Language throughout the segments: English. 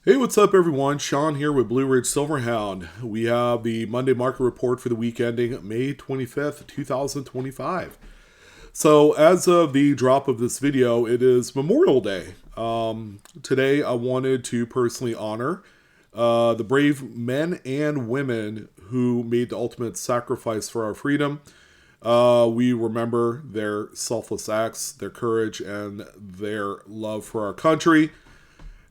Hey, what's up, everyone? Sean here with Blue Ridge Silverhound. We have the Monday market report for the week ending May 25th, 2025. So, as of the drop of this video, it is Memorial Day. Today, I wanted to personally honor the brave men and women who made the ultimate sacrifice for our freedom. We remember their selfless acts, their courage, and their love for our country.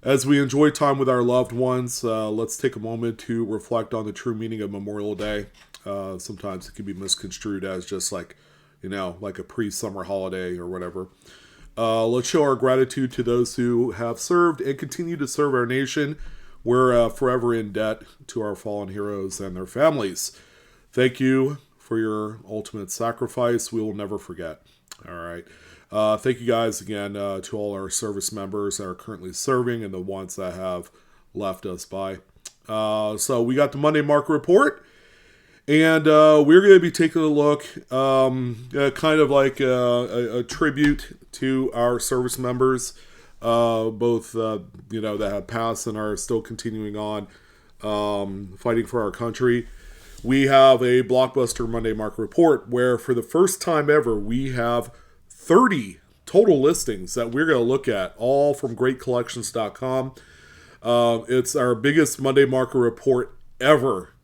As we enjoy time with our loved ones, let's take a moment to reflect on the true meaning of Memorial Day. Sometimes it can be misconstrued as just like a pre-summer holiday or whatever. Let's show our gratitude to those who have served and continue to serve our nation. We're forever in debt to our fallen heroes and their families. Thank you for your ultimate sacrifice. We will never forget. All right. Thank you guys again to all our service members that are currently serving and the ones that have left us by. So we got the Monday market report, and we're going to be taking a look, kind of like a tribute to our service members, both that have passed and are still continuing on fighting for our country. We have a blockbuster Monday market report where, for the first time ever, we have 30 total listings that we're going to look at, all from greatcollections.com. It's our biggest Monday market report ever.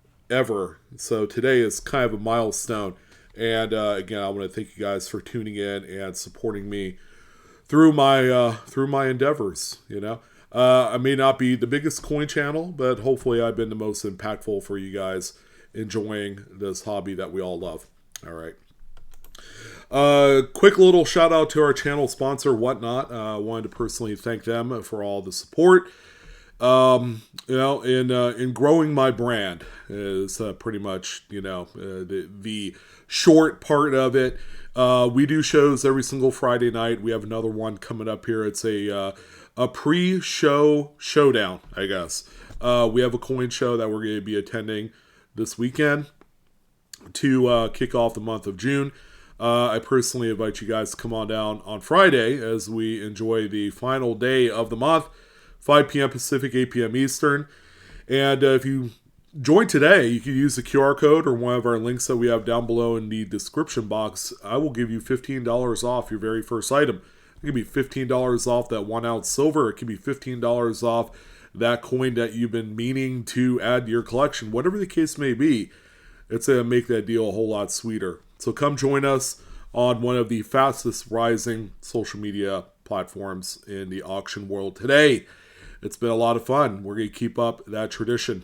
So today is kind of a milestone. And again, I want to thank you guys for tuning in and supporting me through my endeavors. I may not be the biggest coin channel, but hopefully I've been the most impactful for you guys enjoying this hobby that we all love. All right. Quick little shout out to our channel sponsor, Whatnot. Wanted to personally thank them for all the support. In growing my brand is pretty much the short part of it. We do shows every single Friday night. We have another one coming up here. It's a pre-show showdown, I guess. We have a coin show that we're going to be attending this weekend to kick off the month of June. I personally invite you guys to come on down on Friday as we enjoy the final day of the month, 5 p.m. Pacific, 8 p.m. Eastern. And if you join today, you can use the QR code or one of our links that we have down below in the description box. I will give you $15 off your very first item. It could be $15 off that 1 ounce silver. It could be $15 off that coin that you've been meaning to add to your collection. Whatever the case may be, it's going to make that deal a whole lot sweeter. So come join us on one of the fastest rising social media platforms in the auction world today. It's been a lot of fun. We're going to keep up that tradition.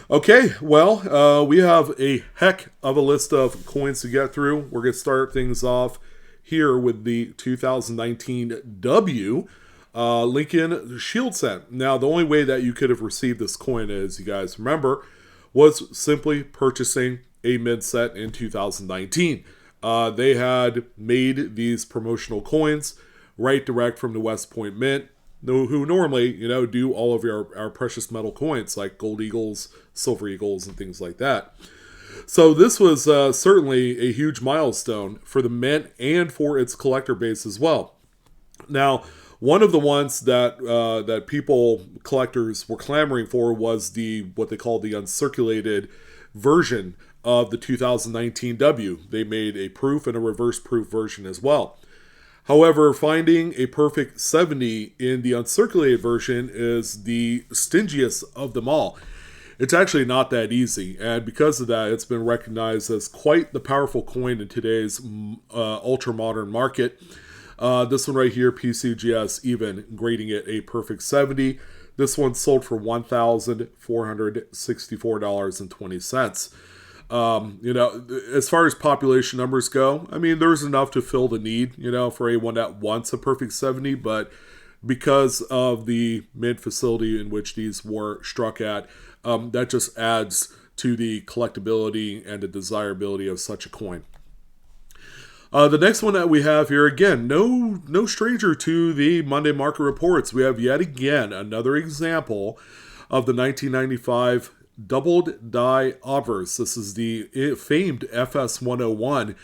Okay, well, we have a heck of a list of coins to get through. We're going to start things off here with the 2019 W Lincoln Shield set. Now, the only way that you could have received this coin, as you guys remember, was simply purchasing a mid set in 2019. They had made these promotional coins right direct from the West Point Mint, who normally, do all of our precious metal coins like gold eagles, silver eagles, and things like that. So this was certainly a huge milestone for the mint and for its collector base as well. Now, one of the ones that collectors were clamoring for was what they call the uncirculated version of the 2019 W. They made a proof and a reverse proof version as well. However, finding a perfect 70 in the uncirculated version is the stingiest of them all. It's actually not that easy, and because of that, it's been recognized as quite the powerful coin in today's ultra-modern market. This one right here, PCGS, even grading it a perfect 70. This one sold for $1,464.20. As far as population numbers go, I mean, there's enough to fill the need, for anyone that wants a perfect 70, but because of the mint facility in which these were struck at, that just adds to the collectability and the desirability of such a coin. The next one that we have here, again, no stranger to the Monday market reports. We have yet again another example of the 1995 doubled die obverse. This is the famed FS101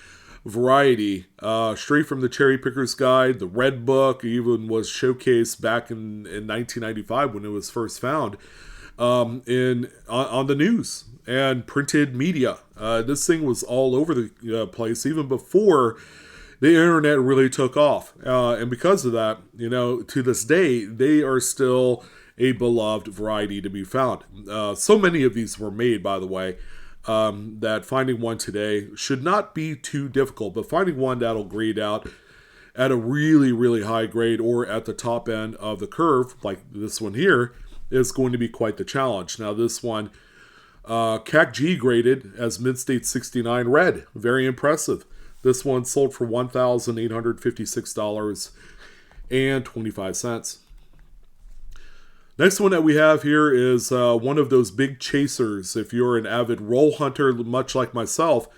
variety, straight from the Cherry Picker's Guide. The Red Book even was showcased back in 1995 when it was first found on the news and printed media. This thing was all over the place even before the internet really took off. And because of that, to this day, they are still a beloved variety to be found. So many of these were made, by the way, that finding one today should not be too difficult, but finding one that'll grade out at a really, really high grade or at the top end of the curve, like this one here, is going to be quite the challenge. Now, this one, CAC G graded as Mid-State 69 red. Very impressive. This one sold for $1,856.25. Next one that we have here is one of those big chasers. If you're an avid roll hunter, much like myself,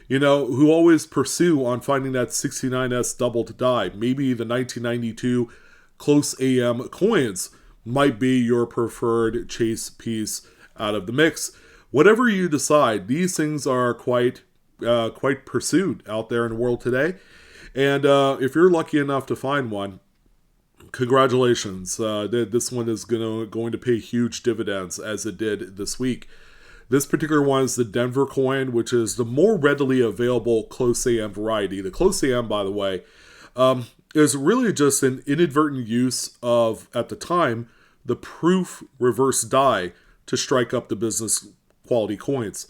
who always pursue on finding that 69S doubled die. Maybe the 1992 Close AM coins might be your preferred chase piece out of the mix. Whatever you decide, these things are quite pursued out there in the world today. And if you're lucky enough to find one, congratulations. This one is going to pay huge dividends as it did this week. This particular one is the Denver coin, which is the more readily available Close AM variety. The Close AM, by the way, is really just an inadvertent use of, at the time, the proof reverse die to strike up the business quality coins.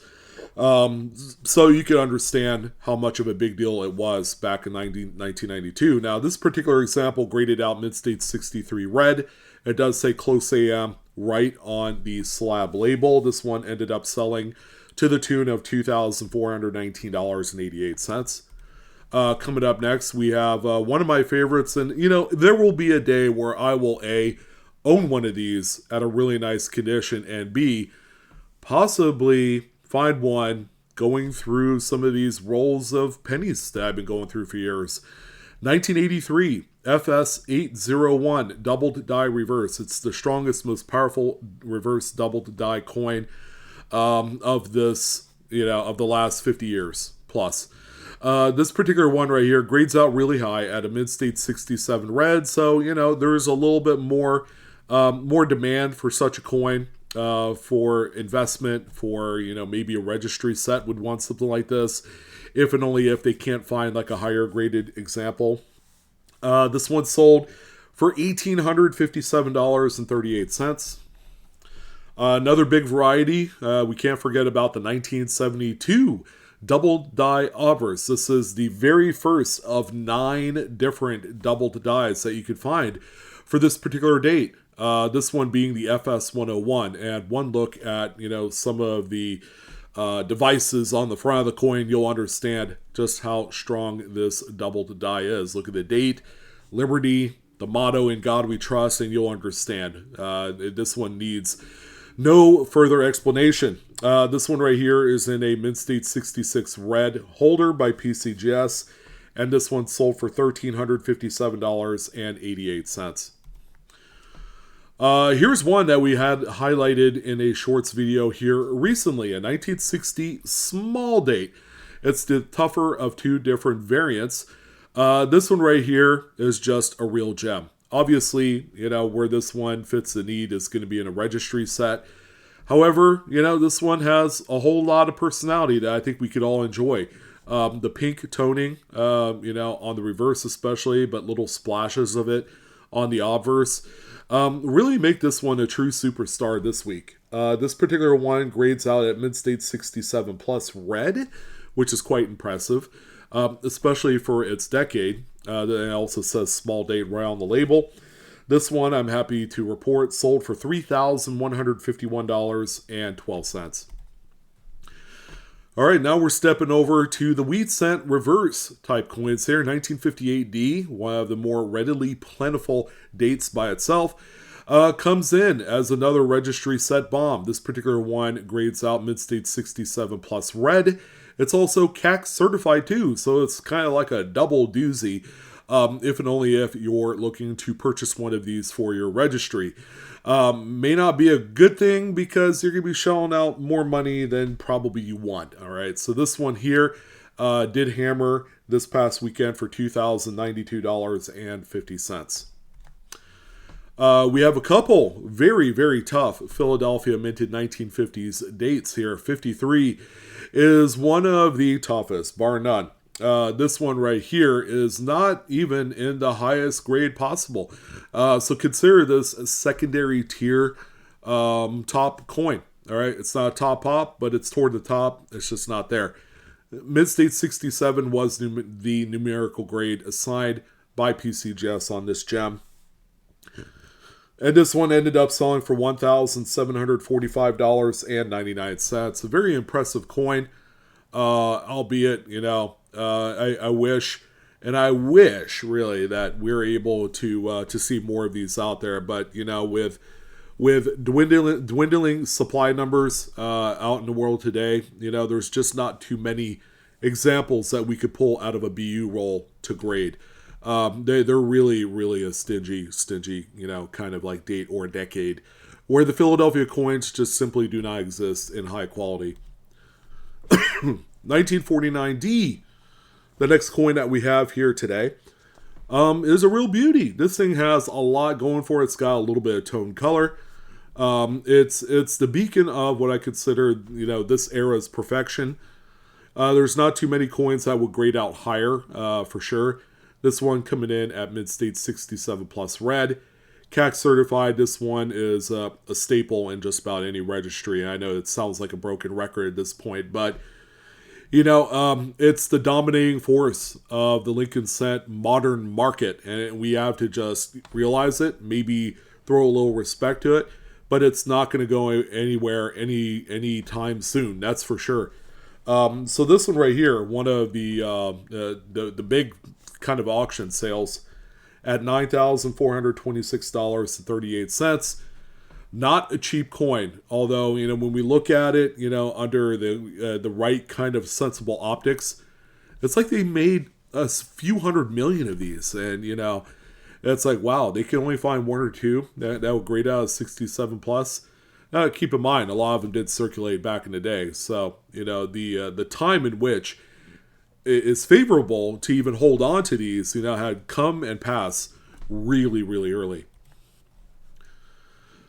So you can understand how much of a big deal it was back in 1992. Now, this particular example graded out Mid-State 63 red. It does say Close AM right on the slab label. This one ended up selling to the tune of $2,419.88. Coming up next, we have one of my favorites. And, there will be a day where I will own one of these at a really nice condition, and B, possibly find one going through some of these rolls of pennies that I've been going through for years. 1983 FS801 doubled die reverse. It's the strongest, most powerful reverse doubled die coin of this, of the last 50 years plus. This particular one right here grades out really high at a Mid-State 67 red. So, there's a little bit more demand for such a coin. For investment, for maybe a registry set would want something like this, if and only if they can't find like a higher graded example. This one sold for $1,857.38. Another big variety, we can't forget about the 1972 double die obverse. This is the very first of 9 different doubled dies that you could find for this particular date. This one being the FS101, and one look at, some of the devices on the front of the coin, you'll understand just how strong this doubled die is. Look at the date, Liberty, the motto, "In God We Trust," and you'll understand. This one needs no further explanation. This one right here is in a Mid-State 66 red holder by PCGS, and this one sold for $1,357.88. Here's one that we had highlighted in a shorts video here recently, a 1960 small date. It's the tougher of two different variants. This one right here is just a real gem. Obviously, where this one fits the need is going to be in a registry set. However, this one has a whole lot of personality that I think we could all enjoy. The pink toning, on the reverse especially, but little splashes of it on the obverse. Really make this one a true superstar this week. This particular one grades out at Mid-State 67 plus red, which is quite impressive, especially for its decade. It also says small date right on the label. This one, I'm happy to report, sold for $3,151.12. All right, now we're stepping over to the wheat cent reverse type coins here. 1958D, one of the more readily plentiful dates by itself, comes in as another registry set bomb. This particular one grades out Mid-State 67 plus red. It's also CAC certified too, so it's kind of like a double doozy, if and only if you're looking to purchase one of these for your registry. May not be a good thing because you're going to be shelling out more money than probably you want. All right, so this one here did hammer this past weekend for $2,092.50. We have a couple very, very tough Philadelphia minted 1950s dates here. 53 is one of the toughest, bar none. This one right here is not even in the highest grade possible. So consider this a secondary tier top coin. All right, it's not a top pop, but it's toward the top. It's just not there. Mid-state 67 was the numerical grade assigned by PCGS on this gem. And this one ended up selling for $1,745.99. A very impressive coin, albeit, I wish really that we're able to see more of these out there. But with dwindling supply numbers out in the world today, there's just not too many examples that we could pull out of a BU roll to grade. They're really, really a stingy, kind of like date or decade, where the Philadelphia coins just simply do not exist in high quality. 1949D, the next coin that we have here today, is a real beauty. This thing has a lot going for it. It's got a little bit of tone color. It's the beacon of what I consider, this era's perfection. There's not too many coins that would grade out higher, for sure. This one coming in at mid-state 67 plus red. CAC certified. This one is a staple in just about any registry. I know it sounds like a broken record at this point, but it's the dominating force of the Lincoln Cent modern market, and we have to just realize it, maybe throw a little respect to it, but it's not going to go anywhere any time soon. That's for sure. So this one right here, one of the big kind of auction sales at $9,426.38. Not a cheap coin, although when we look at it, under the right kind of sensible optics, it's like they made a few hundred million of these, and it's like, wow, they can only find one or two that would grade out as 67 plus. Now, keep in mind, a lot of them did circulate back in the day, so the time in which is favorable to even hold on to these, had come and pass really, really early.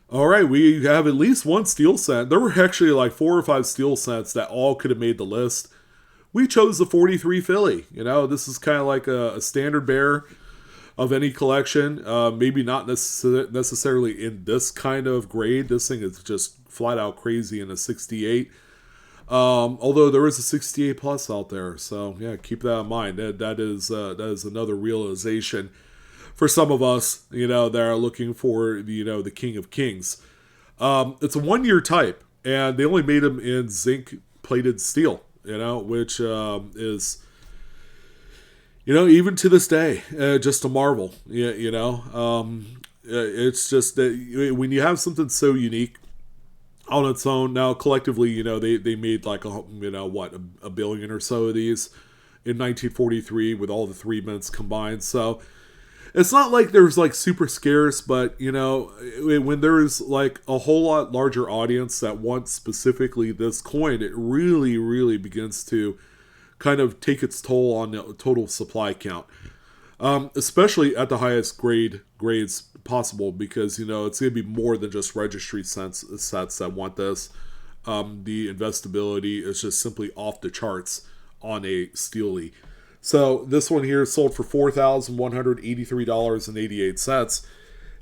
All right, we have at least one steel cent. There were actually like 4 or 5 steel cents that all could have made the list. We chose the 43 Philly. This is kind of like a standard bearer of any collection. Maybe not necessarily in this kind of grade. This thing is just flat out crazy in a 68. Although there is a 68 plus out there, so yeah, keep that in mind. That is another realization for some of us, that are looking for the King of Kings. It's a 1-year type, and they only made them in zinc plated steel, which is even to this day just a marvel. It's just that when you have something so unique on its own. Now, collectively, they made like a billion or so of these in 1943 with all the 3 mints combined. So it's not like there's like super scarce, but when there's like a whole lot larger audience that wants specifically this coin, it really, really begins to kind of take its toll on the total supply count. Especially at the highest grades possible, because it's going to be more than just registry sets that want this. The investability is just simply off the charts on a Steely. So this one here sold for $4,183.88.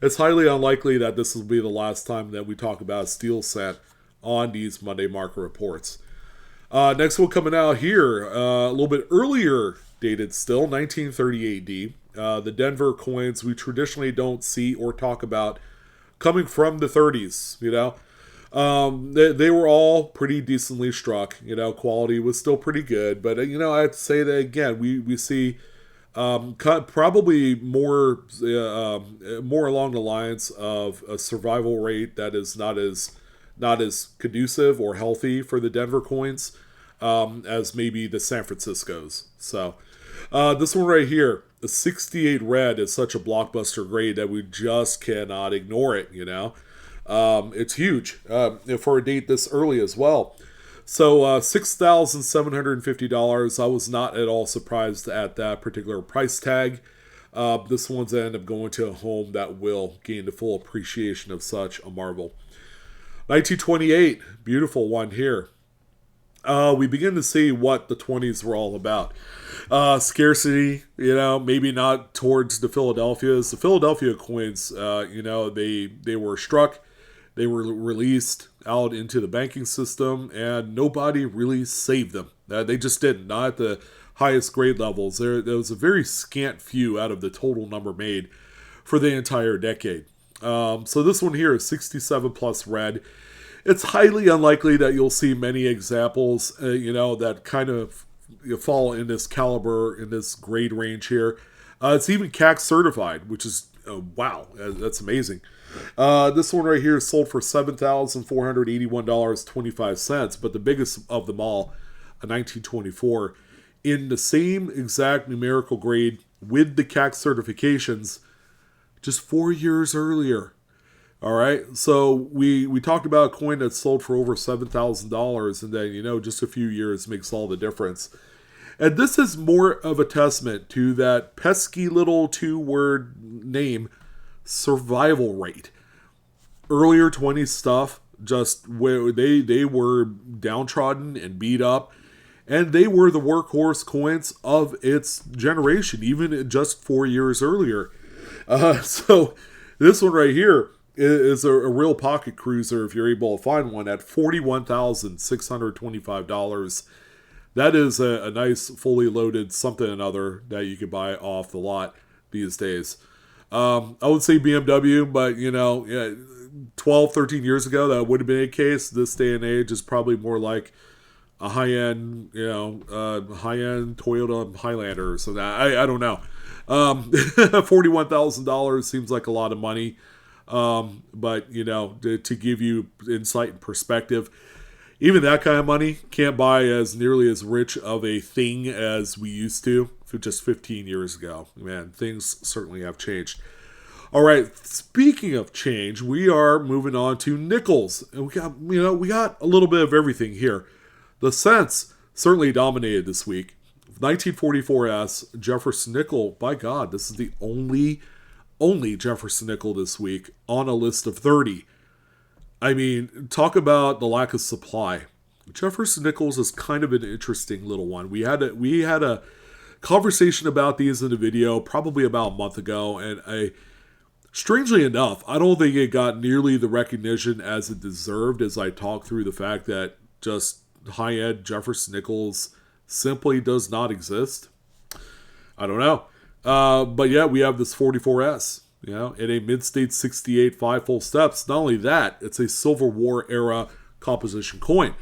It's highly unlikely that this will be the last time that we talk about a steel set on these Monday market reports. Next one coming out here, a little bit earlier dated still, 1938D. The Denver coins we traditionally don't see or talk about coming from the 30s, They were all pretty decently struck, quality was still pretty good, but, I have to say that again, we see probably more along the lines of a survival rate that is not as conducive or healthy for the Denver coins as maybe the San Francisco's. So this one right here, the 68 red, is such a blockbuster grade that we just cannot ignore it. It's huge for a date this early as well. So $6,750. I was not at all surprised at that particular price tag. This one's end up going to a home that will gain the full appreciation of such a marvel. 1928, beautiful one here. We begin to see what the 20s were all about. Scarcity, maybe not towards the Philadelphias. The Philadelphia coins, they were struck, they were released out into the banking system, and nobody really saved them. They just didn't, not at the highest grade levels. There was a very scant few out of the total number made for the entire decade. So this one here is 67 plus red. It's highly unlikely that you'll see many examples, that kind of fall in this caliber, in this grade range here. It's even CAC certified, which is, wow, that's amazing. This one right here is sold for $7,481.25, but the biggest of them all, a 1924, in the same exact numerical grade with the CAC certifications just 4 years earlier. All right, so we talked about a coin that sold for over $7,000, and then, just a few years makes all the difference. And this is more of a testament to that pesky little two-word name, survival rate. Earlier 20s stuff, just where they were downtrodden and beat up, and they were the workhorse coins of its generation, even just 4 years earlier. So this one right here is a real pocket cruiser if you're able to find one at $41,625. That is a nice fully loaded something or another that you could buy off the lot these days. I would say BMW, but 12, 13 years ago that would have been a case. This day and age is probably more like a high-end Toyota Highlander or something. I don't know. $41,000 seems like a lot of money. But to give you insight and perspective, even that kind of money can't buy as nearly as rich of a thing as we used to for just 15 years ago. Man, things certainly have changed. All right, speaking of change, we are moving on to nickels, and we got a little bit of everything here. The cents certainly dominated this week. 1944S Jefferson nickel. By God, this is the only Jefferson nickel this week on a list of 30. I mean, talk about the lack of supply. Jefferson nickels is kind of an interesting little one. We had a conversation about these in a video probably about a month ago, and strangely enough, I don't think it got nearly the recognition as it deserved as I talked through the fact that just high-end Jefferson nickels simply does not exist. I don't know. But yeah, we have this 44S, in a mid-state 68 5 full steps. Not only that, it's a Civil War era composition coin,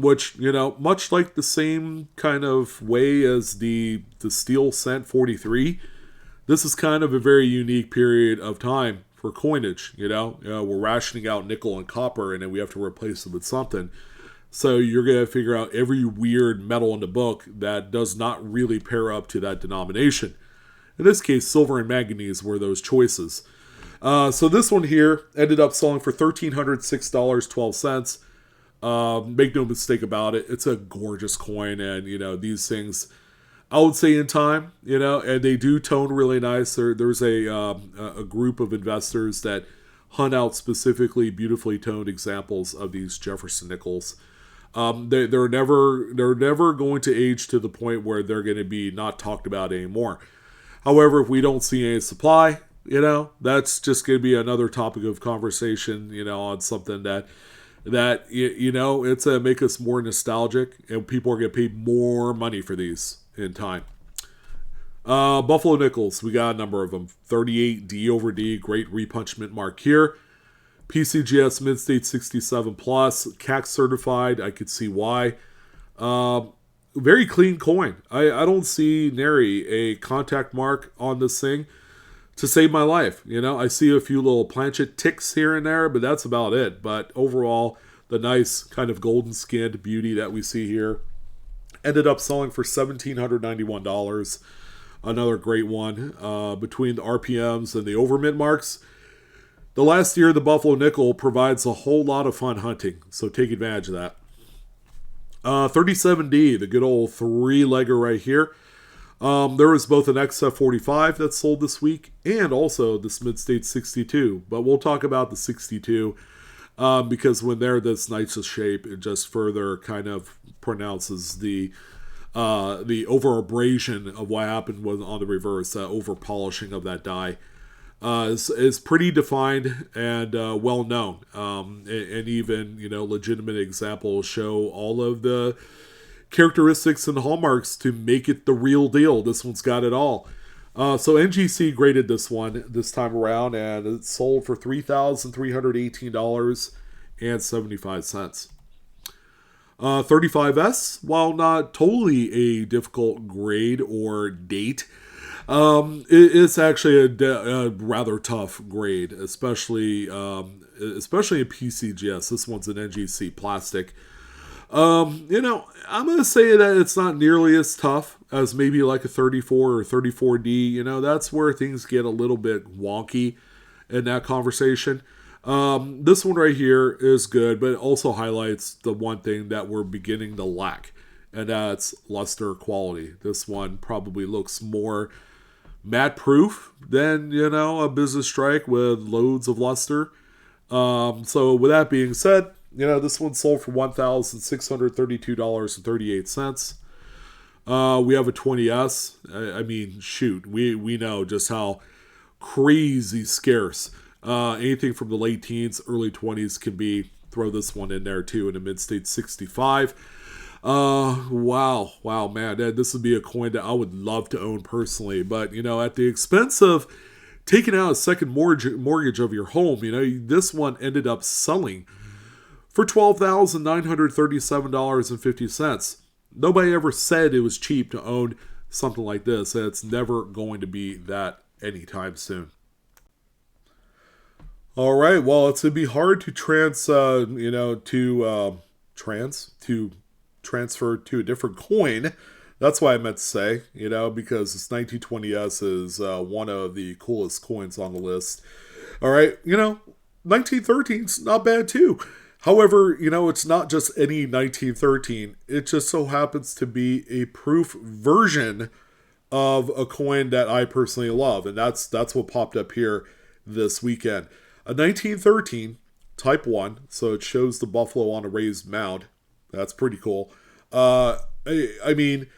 which, much like the same kind of way as the steel cent 43, this is kind of a very unique period of time for coinage. We're rationing out nickel and copper, and then we have to replace them with something. So you're going to figure out every weird metal in the book that does not really pair up to that denomination. In this case, silver and manganese were those choices. So this one here ended up selling for $1,306.12. Make no mistake about it, it's a gorgeous coin, and these things, I would say in time, and they do tone really nice. There's a group of investors that hunt out specifically beautifully toned examples of these Jefferson nickels. They're never going to age to the point where they're going to be not talked about anymore. However, if we don't see any supply, that's just going to be another topic of conversation, on something that it's going to make us more nostalgic, and people are going to pay more money for these in time. Buffalo nickels, we got a number of them. 38 D over D, great repunchment mark here. PCGS Mid-State 67 Plus, CAC certified, I could see why. Very clean coin. I don't see nary a contact mark on this thing to save my life. I see a few little planchet ticks here and there, but that's about it. But overall, the nice kind of golden skinned beauty that we see here ended up selling for $1,791. Another great one. Between the RPMs and the overmint marks, the last year the Buffalo nickel provides a whole lot of fun hunting, so take advantage of that. 37D, the good old three-legger right here. There was both an XF45 that sold this week and also this Mid-State 62. But we'll talk about the 62 because when they're this nice a shape, it just further kind of pronounces the over abrasion of what happened on the reverse, over polishing of that die. Is pretty defined and well known, and even legitimate examples show all of the characteristics and hallmarks to make it the real deal. This one's got it all. So NGC graded this one this time around, and it sold for $3,318.75. 35S, while not totally a difficult grade or date, it's actually a rather tough grade, especially in PCGS. This one's an NGC plastic. I'm going to say that it's not nearly as tough as maybe like a 34 or 34D. That's where things get a little bit wonky in that conversation. This one right here is good, but it also highlights the one thing that we're beginning to lack, and that's luster quality. This one probably looks more matte proof than, a business strike with loads of luster. So with that being said, this one sold for $1,632.38. We have a 20S. I mean, shoot, we know just how crazy scarce anything from the late teens, early 20s can be. Throw this one in there too in a Mid-State 65. Wow, man, this would be a coin that I would love to own personally, but at the expense of taking out a second mortgage of your home, this one ended up selling for $12,937.50. Nobody ever said it was cheap to own something like this, and it's never going to be that anytime soon. All right, well, it's going to be hard to transfer to a different coin. That's why I meant to say, because this 1920S is one of the coolest coins on the list. All right, 1913's not bad too. However, it's not just any 1913. It just so happens to be a proof version of a coin that I personally love, and that's what popped up here this weekend. A 1913 Type 1, so it shows the buffalo on a raised mound. That's pretty cool. I mean,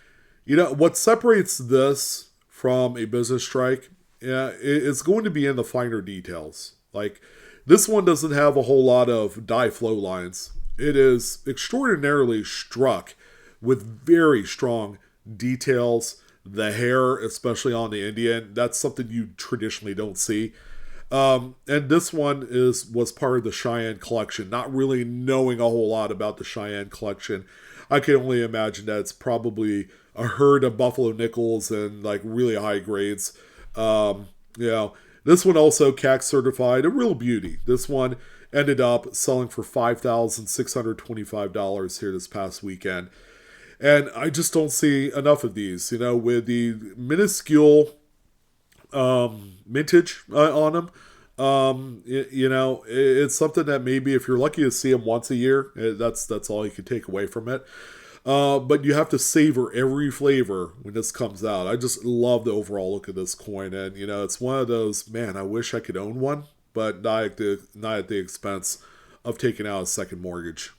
what separates this from a business strike, it's going to be in the finer details. Like, this one doesn't have a whole lot of die flow lines. It is extraordinarily struck with very strong details. The hair, especially on the Indian, that's something you traditionally don't see. And this one was part of the Cheyenne collection. Not really knowing a whole lot about the Cheyenne collection, I can only imagine that it's probably a herd of Buffalo Nickels and like really high grades. This one also CAC certified, a real beauty. This one ended up selling for $5,625 here this past weekend. And I just don't see enough of these, with the minuscule mintage on them. It's something that maybe if you're lucky to see them once a year, that's all you can take away from it. But you have to savor every flavor when this comes out. I just love the overall look of this coin, and it's one of those, man, I wish I could own one, but not at the expense of taking out a second mortgage.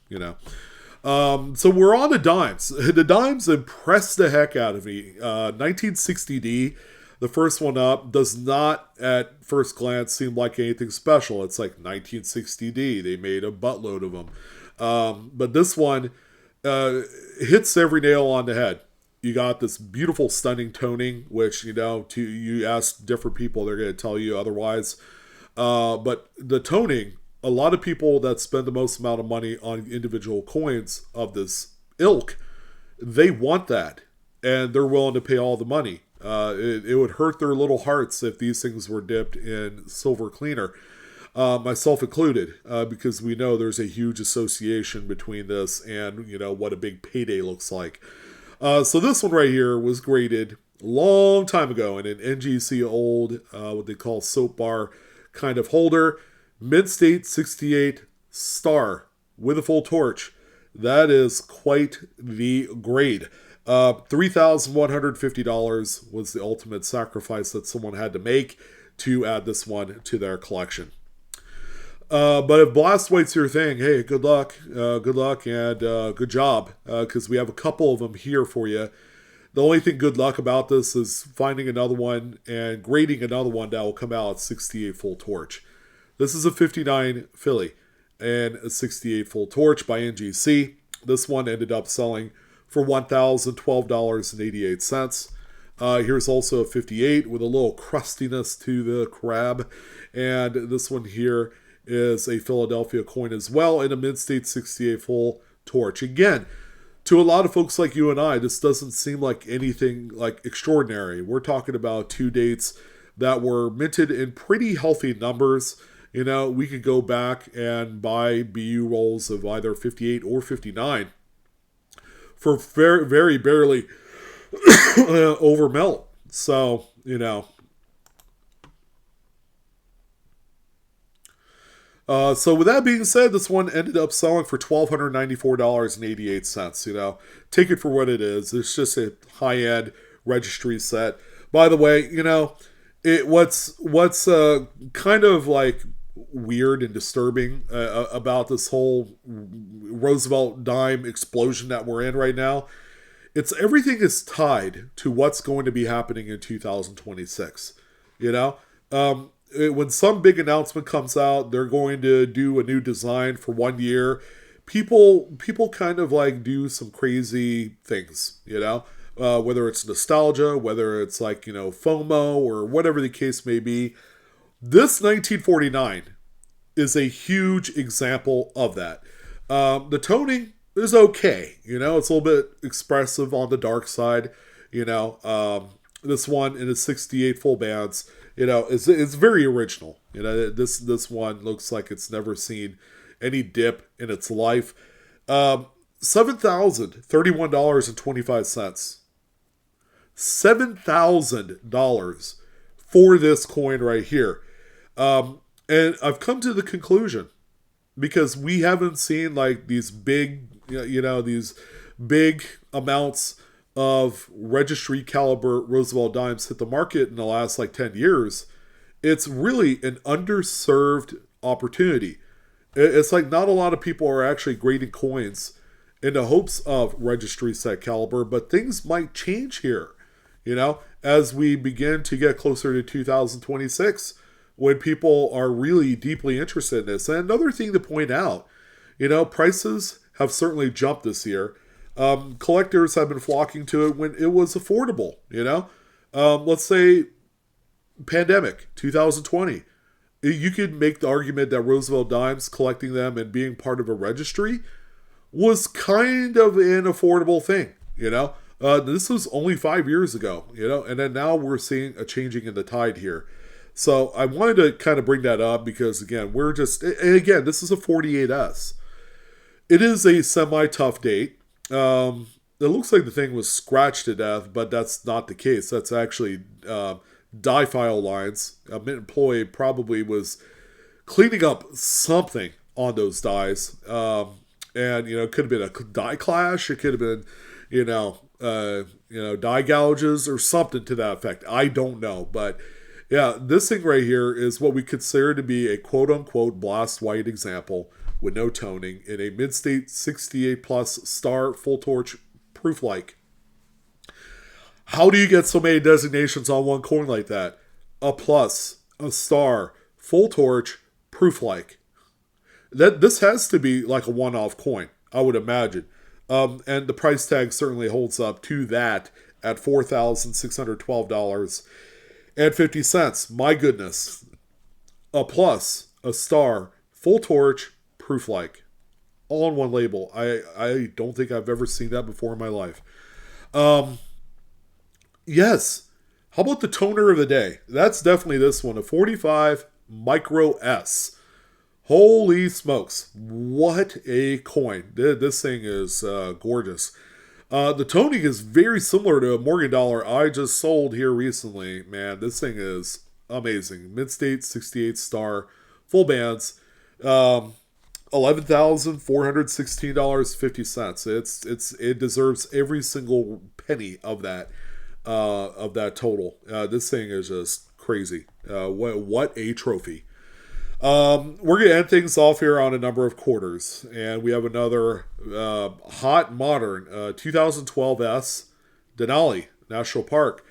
So we're on the dimes. The dimes impressed the heck out of me. 1960D. The first one up does not, at first glance, seem like anything special. It's like 1960D. They made a buttload of them. But this one hits every nail on the head. You got this beautiful, stunning toning, which, you ask different people, they're going to tell you otherwise. But the toning, a lot of people that spend the most amount of money on individual coins of this ilk, they want that. And they're willing to pay all the money. It would hurt their little hearts if these things were dipped in silver cleaner, myself included, because we know there's a huge association between this and what a big payday looks like. So this one right here was graded a long time ago in an NGC old, what they call soap bar kind of holder, Mid-State 68 star with a full torch. That is quite the grade. $3,150 was the ultimate sacrifice that someone had to make to add this one to their collection. But if Blast White's your thing, hey, good luck, and good job, because we have a couple of them here for you. The only thing good luck about this is finding another one and grading another one that will come out at 68 full torch. This is a 59 Philly and a 68 full torch by NGC. This one ended up selling for $1,012.88. Here's also a 58 with a little crustiness to the crab. And this one here is a Philadelphia coin as well, and a mid-state 68 full torch. Again, to a lot of folks like you and I, this doesn't seem like anything like extraordinary. We're talking about two dates that were minted in pretty healthy numbers. You know, we could go back and buy BU rolls of either 58 or 59 for very, very barely over melt. So, you know. So with that being said, this one ended up selling for $1,294.88. You know, take it for what it is. It's just a high-end registry set. By the way, you know, what's kind of like weird and disturbing about this whole Roosevelt dime explosion that we're in right now. It's everything is tied to what's going to be happening in 2026. You know, when some big announcement comes out, they're going to do a new design for 1 year. People kind of like do some crazy things, you know, whether it's nostalgia, whether it's like, you know, FOMO or whatever the case may be. This 1949 is a huge example of that. The toning is okay, you know, it's a little bit expressive on the dark side, you know. This one in its 68 full bands, you know, it's very original. You know, this one looks like it's never seen any dip in its life. $7,031.25. $7,000 for this coin right here. And I've come to the conclusion, because we haven't seen like these big, you know, these big amounts of registry caliber Roosevelt dimes hit the market in the last like 10 years. It's really an underserved opportunity. It's like not a lot of people are actually grading coins in the hopes of registry set caliber, but things might change here, you know, as we begin to get closer to 2026, when people are really deeply interested in this. And another thing to point out, you know, prices have certainly jumped this year. Collectors have been flocking to it when it was affordable, you know. Let's say pandemic, 2020. You could make the argument that Roosevelt dimes, collecting them and being part of a registry, was kind of an affordable thing, you know. This was only 5 years ago, you know, and then now we're seeing a changing in the tide here. So I wanted to kind of bring that up because, again, this is a 48S. It is a semi-tough date. It looks like the thing was scratched to death, but that's not the case. That's actually die file lines. A Mint employee probably was cleaning up something on those dies. And, you know, it could have been a die clash. It could have been, die gouges or something to that effect. I don't know. But, yeah, this thing right here is what we consider to be a quote-unquote blast white example with no toning in a mid-state 68 plus star full torch proof like. How do you get so many designations on one coin like that? A plus, a star, full torch, proof like. This has to be like a one-off coin, I would imagine. And the price tag certainly holds up to that at $4,612.50. My goodness. A plus, a star, full torch, proof like, all on one label. I don't think I've ever seen that before in my life. Yes. How about the toner of the day? That's definitely this one, a 45 Micro S. Holy smokes. What a coin. This thing is gorgeous. The toning is very similar to a Morgan dollar I just sold here recently. Man, this thing is amazing. Mid-state 68 star, full bands. $11,416.50. It deserves every single penny of that total. This thing is just crazy. What a trophy. We're going to end things off here on a number of quarters. And we have another hot modern 2012 S Denali National Park.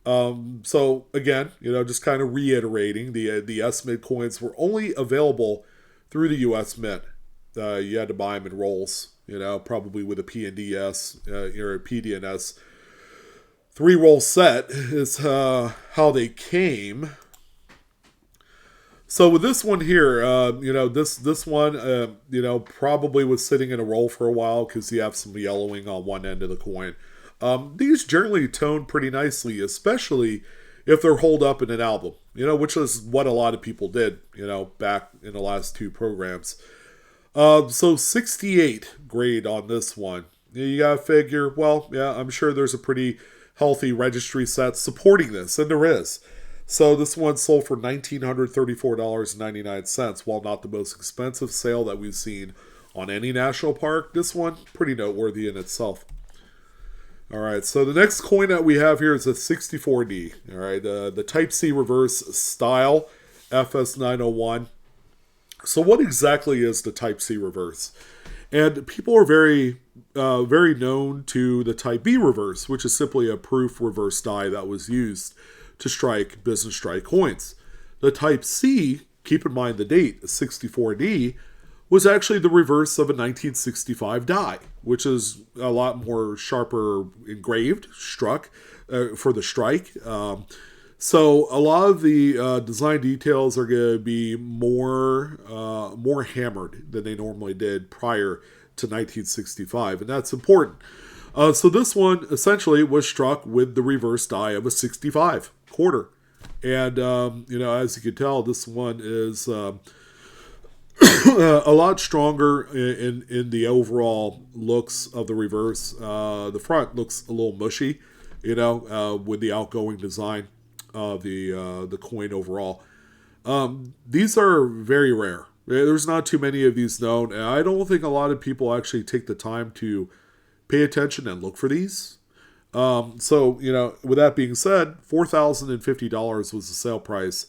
So again, just kind of reiterating, the S Mint coins were only available through the U.S. Mint. You had to buy them in rolls, probably with a PNDS or a PDNS 3-roll set is how they came. So with this one here, this one, probably was sitting in a roll for a while because you have some yellowing on one end of the coin. These generally tone pretty nicely, especially if they're holed up in an album, which is what a lot of people did, back in the last two programs. So 68 grade on this one. You gotta figure, well, yeah, I'm sure there's a pretty healthy registry set supporting this, and there is. So this one sold for $1,934.99. While not the most expensive sale that we've seen on any national park, this one pretty noteworthy in itself. All right, so the next coin that we have here is a 64D. All right, the Type C reverse style FS901. So what exactly is the Type C reverse? And people are very known to the Type B reverse, which is simply a proof reverse die that was used to strike business strike coins. The Type C, keep in mind the date, 64D, was actually the reverse of a 1965 die, which is a lot more sharper engraved, struck for the strike. So a lot of the design details are going to be more hammered than they normally did prior to 1965, and that's important. So this one essentially was struck with the reverse die of a 65 quarter. And, as you can tell, this one is a lot stronger in the overall looks of the reverse. The front looks a little mushy, with the outgoing design of the coin overall. These are very rare. There's not too many of these known, and I don't think a lot of people actually take the time to pay attention and look for these. So, with that being said, $4,050 was the sale price.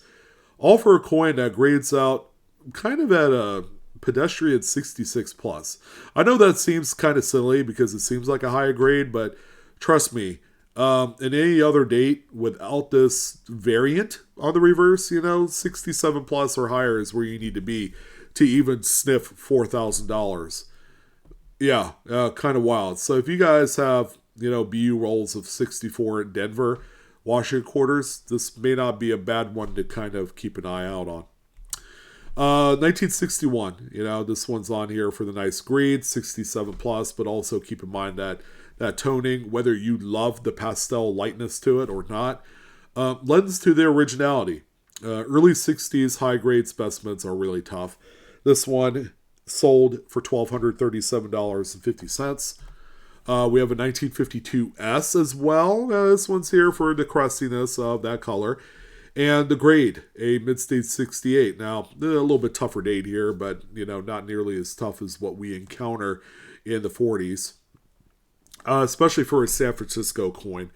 All for a coin that grades out kind of at a pedestrian 66 plus. I know that seems kind of silly because it seems like a higher grade, but trust me, in any other date without this variant on the reverse, 67 plus or higher is where you need to be to even sniff $4,000. Yeah, kind of wild. So if you guys have, BU rolls of 64 in Denver, Washington quarters, this may not be a bad one to kind of keep an eye out on. 1961, this one's on here for the nice grade, 67 plus, but also keep in mind that toning, whether you love the pastel lightness to it or not, lends to their originality. Early 60s high grade specimens are really tough. This one sold for $1,237.50. We have a 1952 S as well. This one's here for the crustiness of that color. And the grade, a mid-stage 68. Now, a little bit tougher date here, but, not nearly as tough as what we encounter in the 40s. Especially for a San Francisco coin.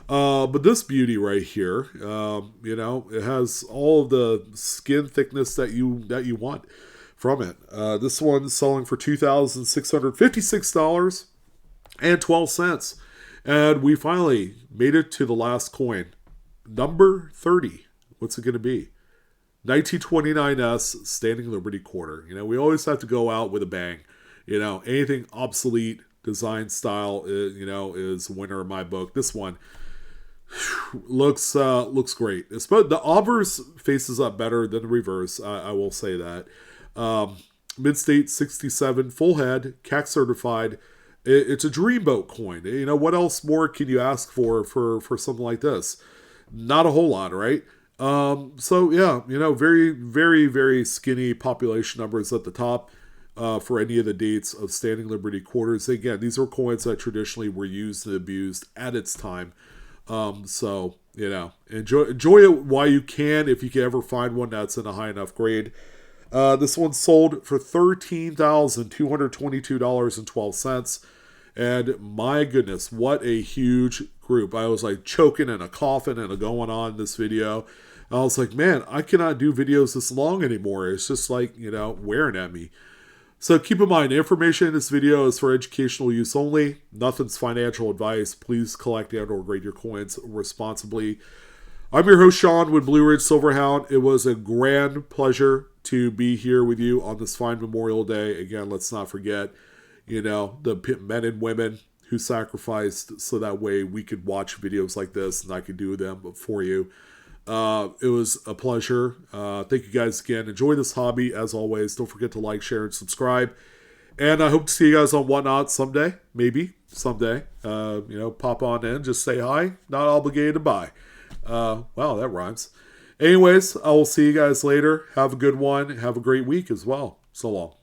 But this beauty right here, it has all of the skin thickness that you want from it. This one's selling for $2,656.12. And we finally made it to the last coin. Number 30. What's it going to be? 1929S Standing Liberty Quarter. We always have to go out with a bang. Anything obsolete, design style, is a winner in my book. This one looks great. But the obverse faces up better than the reverse. I will say that. Mid-state 67, full head, CAC certified. It's a dreamboat coin. What else more can you ask for something like this? Not a whole lot, right? So yeah, very, very, very skinny population numbers at the top. For any of the dates of Standing Liberty quarters. Again, these are coins that traditionally were used and abused at its time. So, enjoy it while you can, if you can ever find one that's in a high enough grade. This one sold for $13,222.12. And my goodness, what a huge group. I was like choking and a coughing and a going on in this video. I was like, man, I cannot do videos this long anymore. It's just like, wearing at me. So keep in mind, information in this video is for educational use only. Nothing's financial advice. Please collect and or grade your coins responsibly. I'm your host, Sean, with Blue Ridge Silverhound. It was a grand pleasure to be here with you on this fine Memorial Day. Again, let's not forget, the men and women who sacrificed so that way we could watch videos like this and I could do them for you. It was a pleasure. Thank you guys again. Enjoy this hobby as always. Don't forget to like, share, and subscribe. And I hope to see you guys on Whatnot someday. Maybe someday. Pop on in. Just say hi. Not obligated to buy. Wow, that rhymes. Anyways, I will see you guys later. Have a good one. Have a great week as well. So long.